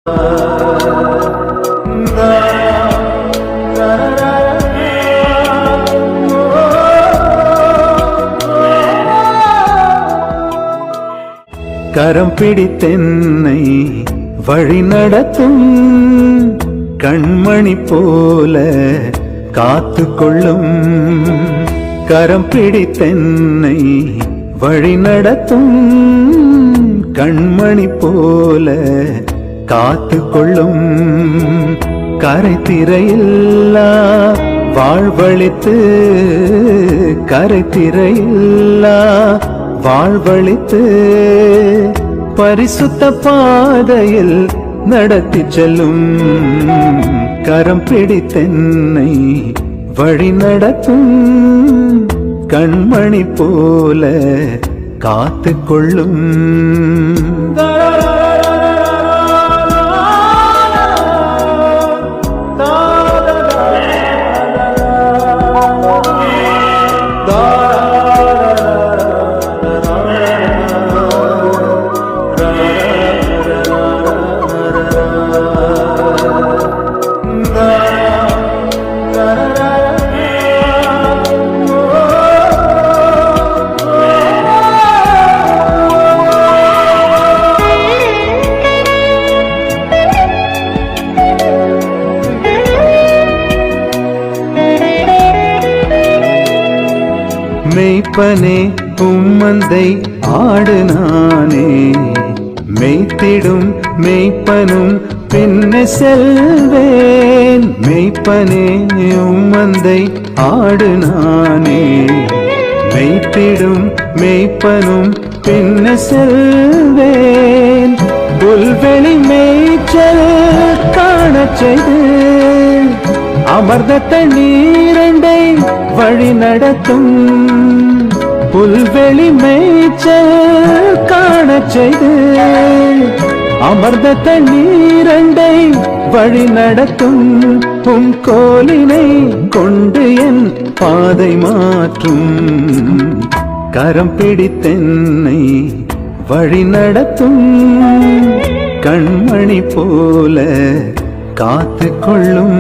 கரம் பிடித்தென்னை வழி நடத்தும் கண்மணி போல காத்து கொள்ளும். கரம் பிடித்தென்னை வழி நடத்தும் கண்மணி போல காத்து கொள்ளும். கரை திரையில்லா வாழ்வழித்து, கரை திரையில்லா வாழ்வழித்து பரிசுத்த பாதையில் நடத்தி செல்லும். கரம் பிடித்தென்னை வழி நடத்தும் கண்மணி போல காத்து கொள்ளும். மெய்ப்பனே உம்மந்தை ஆடு நானே, மெய்த்திடும் மெய்ப்பனும் பின்ன செல்வேன். மெய்ப்பனே உம்மந்தை ஆடு நானே, மெய்த்திடும் மெய்ப்பனும் பின்ன செல்வேன். புல்வெளி மேய்ச்சல் காணச் செய்து அமர்ந்த தண்ணீரண்டை வழி நடத்தும். புல்வெளி மேய்ச்சல் காணச் செய்து அமர்ந்த தண்ணீரண்டை வழி நடத்தும். உம் கோலினை கொண்டு என் பாதை மாற்றும். கரம் பிடித்தென்னை வழி நடத்தும் கண்மணி போல காத்து கொள்ளும்.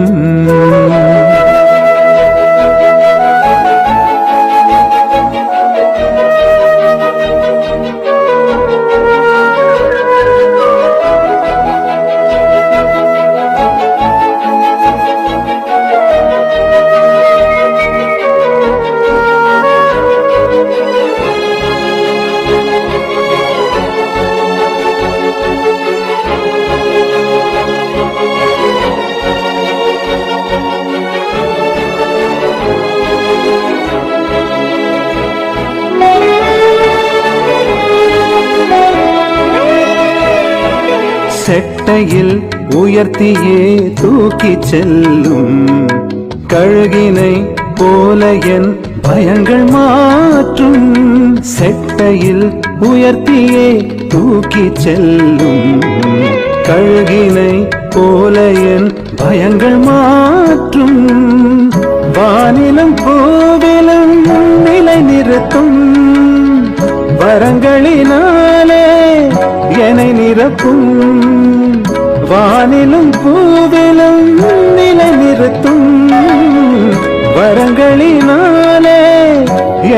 செட்டையில் உயர்த்தியே தூக்கி செல்லும். கழுகினை போல என் பயங்கள் மாற்றும். செட்டையில் உயர்த்தியே தூக்கி செல்லும். கழுகினை போல என் பயங்கள் மாற்றும். வானிலும் பூவிலும் நிலை நிறுத்தும். வரங்களினாலே என்னை நிரப்பும். வானிலும் பூவிலும் நிலை நிறுத்தும். வரங்களினாலே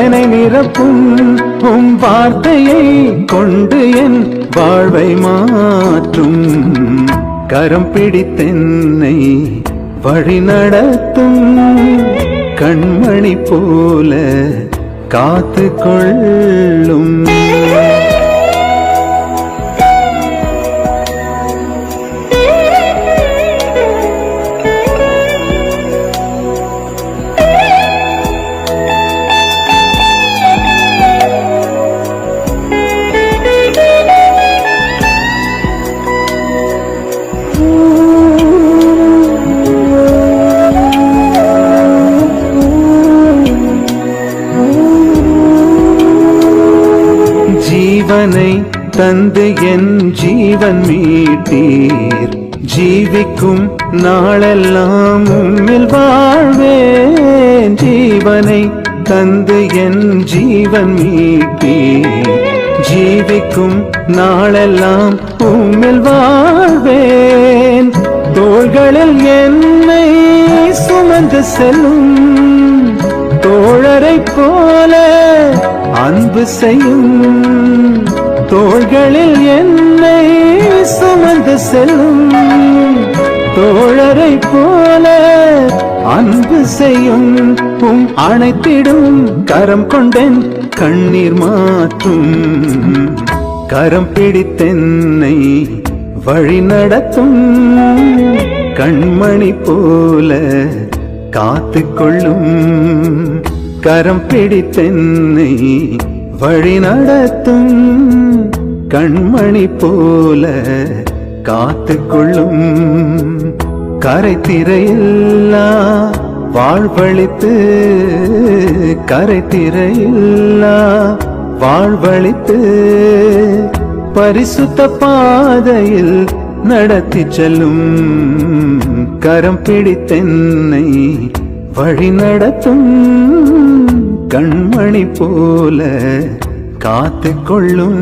என்னை நிரப்பும். உம் வார்த்தையை கொண்டு என் வாழ்வை மாற்றும். கரம் பிடித்தென்னை வழி நடத்தும் கண்மணி போல காத்து கொள்ளும். ஜீவனை தந்து என் ஜீவன் மீட்டீர். ஜீவிக்கும் நாளெல்லாம் உம்மில் வாழ்வேன். ஜீவனை தந்து என் ஜீவன் மீட்டீர். ஜீவிக்கும் நாளெல்லாம் உம்மில் வாழ்வேன். தோள்களில் என்னை சுமந்து செல்லும் தோழரை போல அன்பு செய்யும். தோள்களில் என்னை சுமந்து செல்லும் தோழரை போல அன்பு செய்யும். அணைத்திடும் கரம் கொண்டேன் கண்ணீர் மாற்றும். கரம் பிடித்தென்னை வழி நடத்தும். கண்மணி போல காத்துக்கொள்ளும். கரம் பிடித்தென்னை வழி நடத்தும். கண்மணி போல காத்துக்கொள்ளும். கரை திரையில்லா வாழ்வழித்து கரை திரையில்லா வாழ்வழித்து பரிசுத்த பாதையில் நடத்தி செல்லும். கரம் பிடித்தென்னை வழி நடத்தும். கண்மணி போல காத்துக்கொள்ளும்.